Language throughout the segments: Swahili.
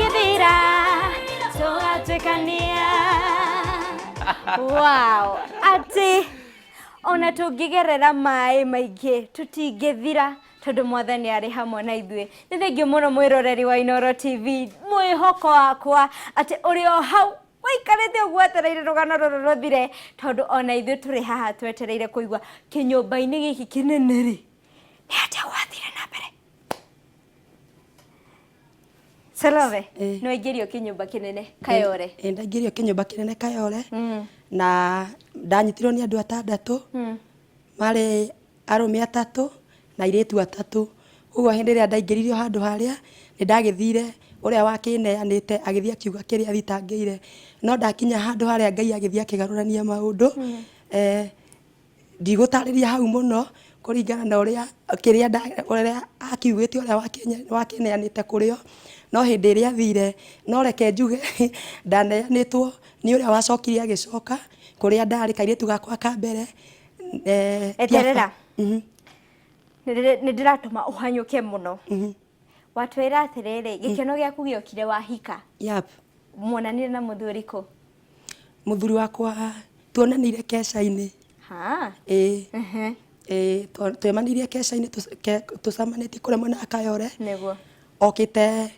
githira tugatukania. Wow, ati ona tungigerera mai maingi tutingithira tondu mwathani ari hamwe na ithuĩ. Nĩ thengio mũno mwĩroreri wa Inooro TV, mwĩhoko wakwa ati ũrĩ o hau waikarĩte ũguo wetereire rũgano rũrũ rũthire, tondu ona ithuĩ tũrĩ haha twetereire kũigua kĩnyũmba-inĩ gĩkĩ kĩnene rĩ nĩ atĩa gwathire na mbere. Salome, no ingĩrio kĩnyũmba kĩnene Kayole. Ndaingĩrio kĩnyũmba kĩnene Kayole na ndanyitirwo nĩ andũ atandatũ, marĩ arũme atatũ na airĩtu atatũ. Ũguo hĩndĩ ĩrĩa ndaingĩririo handũ harĩa nĩ ndagĩthire ũrĩa wakĩneanĩte agĩthiĩ akiuga kĩrĩa thitangĩire, no ndakinya handũ harĩa Ngai agĩthiĩ akĩgarũrania maũndũ. Ndigũtarĩria hau mũno kũringana na ũrĩa akiugĩte ũrĩa wakĩneanĩte kũrĩo, no hĩndĩ ĩrĩa athire, no reke njuge ndaneanĩtwo nĩ ũrĩa wacokire agĩcoka kũrĩa ndarĩ kairĩtu gakwa ka mbere. Eterera, nĩ ndĩratũma ũhanyũke mũno. Watwĩra atĩrĩrĩ, gĩkeno gĩaku gĩokire wahika. Muonanire na mũthuri kũ? Mũthuri wakwa tuonanire keca-inĩ. Twemanĩirie keca-inĩ, tũcamanĩtie kũrĩa mwena wa Kayole. Nĩguo okĩte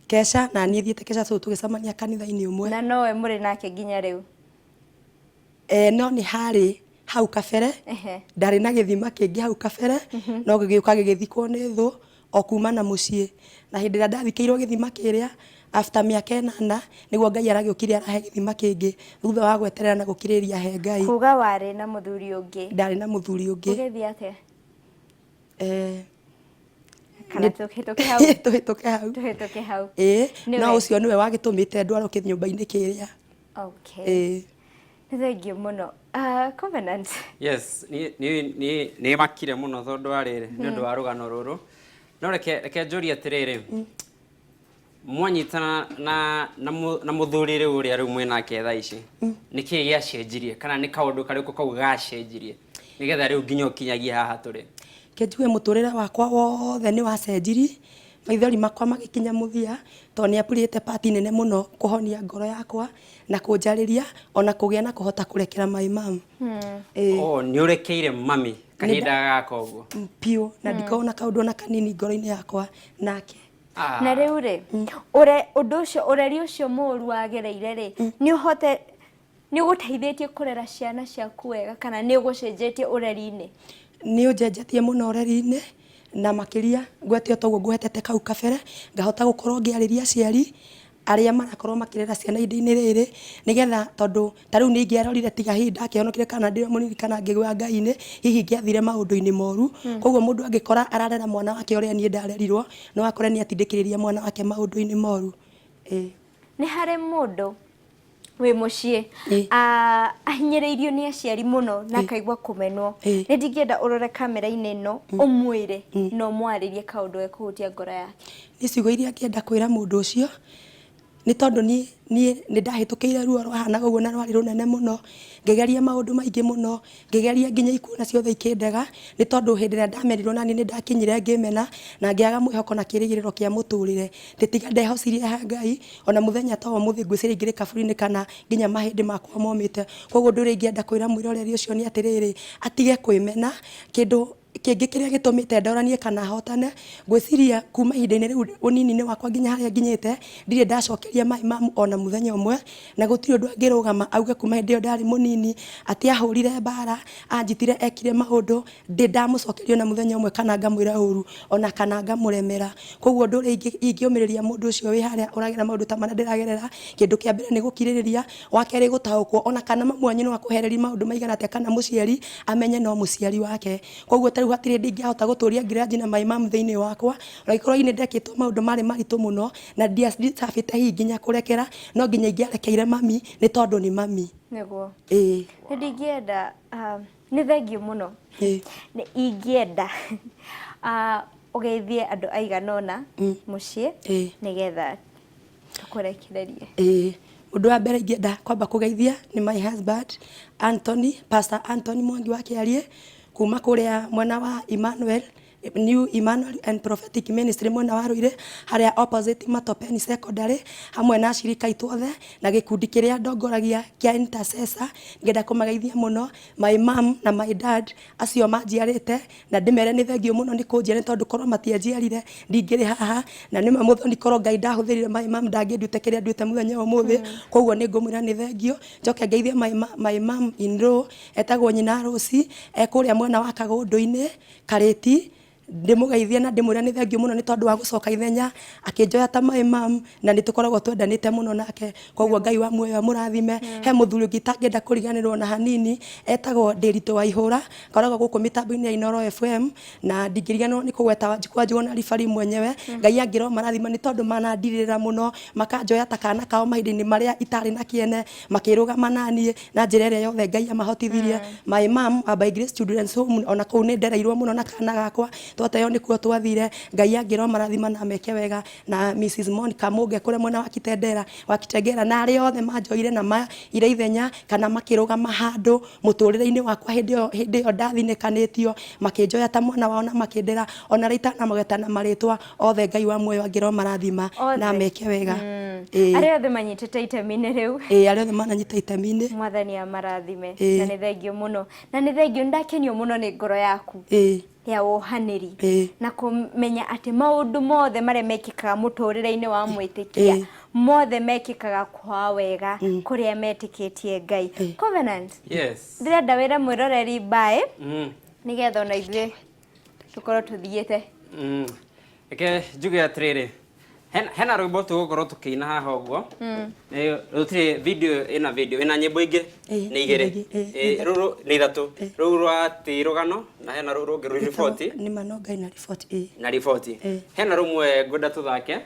keca na niĩ thiĩte keca, tondũ tũgĩcemania kanitha-inĩ ũmwe. Na nowe mũrĩ nake nginya rĩu? No nĩ harĩ hau kabere, ndarĩ na gĩthima kĩngĩ hau kabere, no gĩgĩũka gĩgĩthikwo nĩ thũ o kuma na mũciĩ. Na hĩndĩ ĩrĩa ndathikĩirwo gĩthima kĩrĩa after mĩaka 8 nĩguo Ngai aragĩũkire arahe gĩthima kĩngĩ thutha wa gweterera na gũkirĩria he Ngai. Kuga warĩ na mũthuri ũngĩ? Ndarĩ na mũthuri ũngĩ. Ũgĩthiĩ atĩa? Kana tũhĩtũke hau? Tũhĩtũke hau. No ũcio nĩwe wagĩtũmĩte ndwarwo kĩnyũmba-inĩ kĩrĩa. Nĩ thengio mũno. Covenant. Yes, nĩ makire mũno tondũ wa rĩrĩ nĩ ũndũ wa rũgano rũrũ. No reke njũrie atĩrĩrĩ, mwanyitana na mũthuri rĩu ũrĩa rĩu mwĩnake thaa ici, nĩkĩĩ gĩacenjirie kana nĩ kaũndũ karĩkũ kau gacenjirie nĩgetha rĩu nginya ũkinyagia haha tũrĩ? Kenjuge mũtũrĩre wakwa wothe nĩ wacenjirie, maithori makwa magĩkinya mũthia, tondũ nĩ apurĩte part nene mũno kũhonia ngoro yakwa na kũnjarĩria ona kũgĩa na kũhota kũrekera my mom. Nĩ ũrekeire mami kahinda gaka ũguo? Piũ, na ndikona kaũndũ na kanini ngoro-inĩ yakwa nake. Na rĩu rĩ, ũndũ ũcio, ũreri ũcio mũũru wagereire rĩ, nĩ ũgũteithĩtie kũrera ciana ciaku wega kana nĩ ũgũcenjetie ũreri-inĩ? Nĩ ũnjenjetie mũno ũreri-inĩ, na makĩria ngwete toguo ngwetete kau kabere, ngahota gũkorwo ngĩarĩria aciari arĩa marakorwo makĩrera ciana ihinda-inĩ rĩrĩ, nĩgetha tondũ ta rĩu nĩ ingĩarorire tiga hihi ndakĩhonokire kana ndĩrĩ mũnini kana ngĩgwa Ngai-inĩ, hihi ingĩathire maũndũ-inĩ moru. Koguo mũndũ angĩkora ararera mwana wake ũrĩa niĩ ndarerirwo, no akore nĩ atindĩkĩrĩria mwana wake maũndũ-inĩ moru. Nĩ harĩ mũndũ wĩ mũciĩ ahinyĩrĩirio nĩ aciari mũno na akaigua kũmenwo, nĩ ndingĩenda ũrore kamera-inĩ ĩno ũmwĩre na ũmwarĩrie kaũndũ gekũhutia ngoro yake? Nĩ ciugo iria ngĩenda kwĩra mũndũ ũcio, nĩ tondũ niĩ nĩ ndahĩtũkĩire ruo rwahanaga ũguo na rwarĩ rũnene mũno, ngĩgeria maũndũ maingĩ mũno, ngĩgeria nginya ikuũ na ciothe ikĩndega, nĩ tondũ hĩndĩ ĩrĩa ndamenirwo nani nĩ ndakinyire ngĩmena na ngĩaga mwĩhoko na kĩrĩgĩrĩro kĩa mũtũrĩre. Ndĩtiga ndehocirie ha Ngai, ona mũthenya ta ũmũthĩ ngwĩciria ingĩrĩ kaburi-inĩ kana nginya mahĩndĩ makwa momĩte. Koguo ũndũ ũrĩa ingĩenda kwĩra mwĩroreri ũcio nĩ atĩrĩrĩ, atige kwĩmena. Kĩndũ kĩngĩ kĩrĩa gĩtũmĩte ndoranie kana hotane, ngwĩciria kuma ihinda-inĩ rĩu ũnini-inĩ wakwa nginya harĩa nginyĩte, ndirĩ ndacokeria my mom ona mũthenya ũmwe, na gũtirĩ ũndũ angĩrũgama auge kuma hĩndĩ ĩyo ndarĩ mũnini atĩ ahũrire mbara, anjitire, ekire maũndũ, ndamũcokeria ona mũthenya ũmwe kana ngamwĩra ũru ona kana ngamũremera. Koguo ũndũ ũrĩa ingĩũmĩrĩria mũndũ ũcio wĩ harĩa ũragerera maũndũ ta marĩa ndĩragerera, kĩndũ kĩa mbere nĩ gũkirĩrĩria, wa kerĩ gũtaũkwo ona kana mamu wanyu no akũhererie maũndũ maigana atĩa kana mũciari amenye no mũciari wake. Koguo rĩu hatirĩ ndingĩhota gũtũria ngiraji na my mom thĩinĩ wakwa, ũragĩkorwo nĩ ndekĩtwo maũndũ marĩ maritũ mũno na ndiacabĩte hihi nginya kũrekera, no nginya ingĩarekeire mami nĩ tondũ nĩ mami. Nĩguo. Nĩ ndingĩenda, nĩ thengio mũno, nĩ ingĩenda ũgeithie andũ aigana ũna mũciĩ nĩgetha tũkũrekererie. Ũndũ wa mbere ingĩenda kwamba kũgeithia nĩ my husband Anthony, Pastor Anthony Mwangi wa Kĩarie, kuma kũrĩa mwena wa Emmanuel New Emmanuel and Prophetic Ministry mwena wa Ruire haria opposite Matopeni Secondary hamwe na shirika itwothe na gikundi kiria ndongoragia kia intercessor ngenda kumageithia muno my mom na my dad acio manjiarite na ndimere ni thengio muno ni kunjia ni tondu korwo matianjiarire ndingiri haha na nima muthoni korwo Ngai ndahuthirire my mom ndangindute kiria ndute muthenya umuthi koguo ni ngumwira ni thengio njoke ngeithie my mom in law etagwo nyina Rosi ekuria mwena wa Kagundu-ini Kariti ndimugeithia na ndimwira ni thengio muno ni tondu wa gucoka ithenya akinjoya ta my mom na nitukoragwo twendanite muno nake koguo Ngai wa muoyo amurathime he muthuri ngitangenda kuriganirwo na hanini etagwo Ndirito wa Ihura koragwo guku mitambo-ini ya Inoro FM na ndingiriganirwo ni kugweta Wanjikwa Njuguna ribari mwenyewe Ngai angiro marathima ni tondu manandirira muno makanjoya ta kana kao mahinda-ini maria itari na kiene makirugama nanie na njira iria yothe Ngai amahotithirie my mom by Grace Children's Home ona kuu ni ndereirwo muno na kana gakwa twateo ni kuo twathire Ngai angiro marathima na meke wega na Mrs Monica Muge kure mwena wa Kitengera na ari othe manjoire na ma ire ithenya kana makirugama handu muturire-ini wakwa hindi yo ndathinikanitio makinjoya ta mwana wao na makindera ona rita na mageta na maritwa othe Ngai wa muoyo angiro marathima na meke wega ari othe manyitite itemi-ini riu ari othe mananyita itemi-ini mwathani amarathime na ni thengio muno na ni thengio ndakenio muno ni ngoro yaku ya wohaniri na kumenya ati maundu mothe maria mekikaga muturire-ini wa mwitikia mothe mekikaga kwa wega kuria metikitie Ngai. Covenant Yes. Ndirenda wira mwiroreri bye nigetha ona ithuĩ tukorwo tuthiĩte. Eke njuge atiriri hena rwimbo tugukorwo tukiina haha uguo rutire video ina nyimbo ingi ni igiri ruru ni ithatu ruru rwa tirugano na hena ruru rungi rwa report ni manonga na report hena rumwe ngwenda tuthake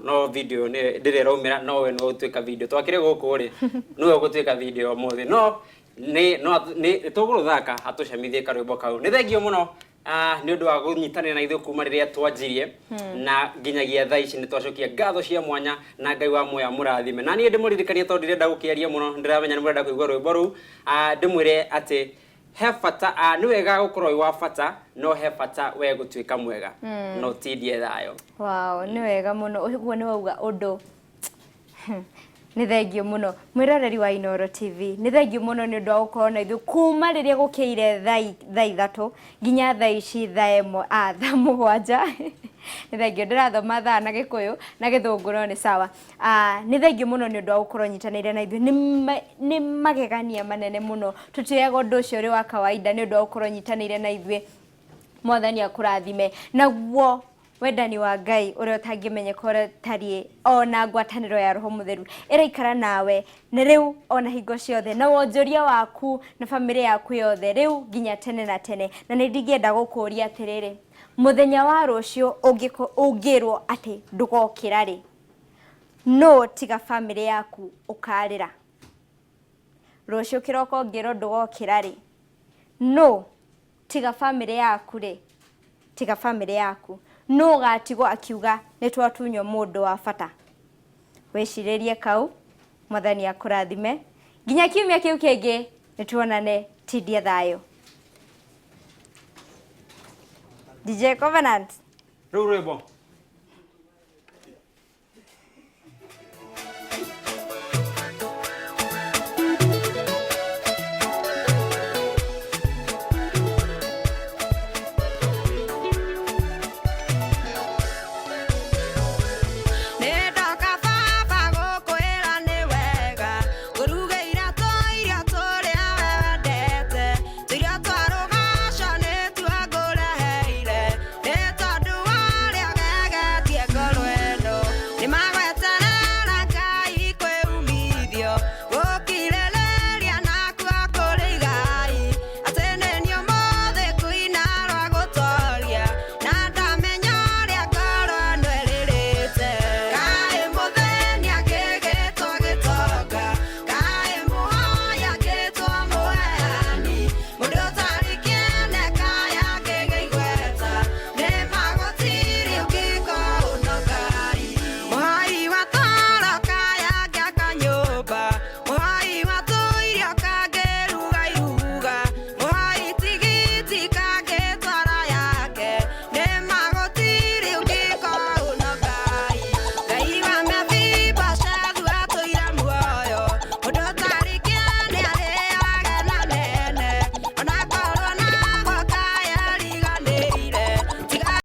no video ni ndiriraumira no we no utwika video twakire guku ri no we gutwika video muthi no ni tuguruthaka hatucemithie karwimbo kau ni thengio muno ni undu wa gunyitanira na ithu kuma riria twanjirie na nginyagia thaa ici ni twacokia ngatho cia mwanya na Ngai wa muoyo amurathime na ni ndimuririkania tondu ndirenda gukiaria muno ndiramenya ni murenda kuigua rwimbo ru ndimwire ati he bata ni wega gukorwo wa bata no he bata we gutwika mwega no tidie thayo. Wow, ni wega muno uguo ni wauga undu ni thengio muno mwiroreri wa Inoro TV ni thengio muno ni undu wa gukorwo na ithu kuma riria gukiire thaa ithatu nginya thaa ici thaa mugwanja ni thengio ndirathoma thaa na Gikuyu na Githungu no ni sawa. Ni thengio muno ni undu wa gukorwo nyitanire na ithu ni magegania manene muno tutiaga undu ucio uri wa kawaida ni undu wa gukorwo nyitanire na ithu mwathani akurathime naguo wendani wa Ngai uria utangimenyeka uria tarie ona ngwataniro ya Roho Mutheru iraikara nawe na riu ona hingo ciothe na wonjoria waku na family yaku yothe riu nginya tene na tene na ni ndingienda gukuria atiriri muthenya wa rucio ungirwo ati ndugokira ri no tiga family yaku ukarira rucio kiroko ngiro ndugokira ri no tiga family yaku ri tiga family yaku no gatigo akiuga ni twatunywo mundu wa bata weciririe kau mwathani akurathime nginya kiumia kiu kingi ni tuonane tidie thayo. DJ Covenant Rurebo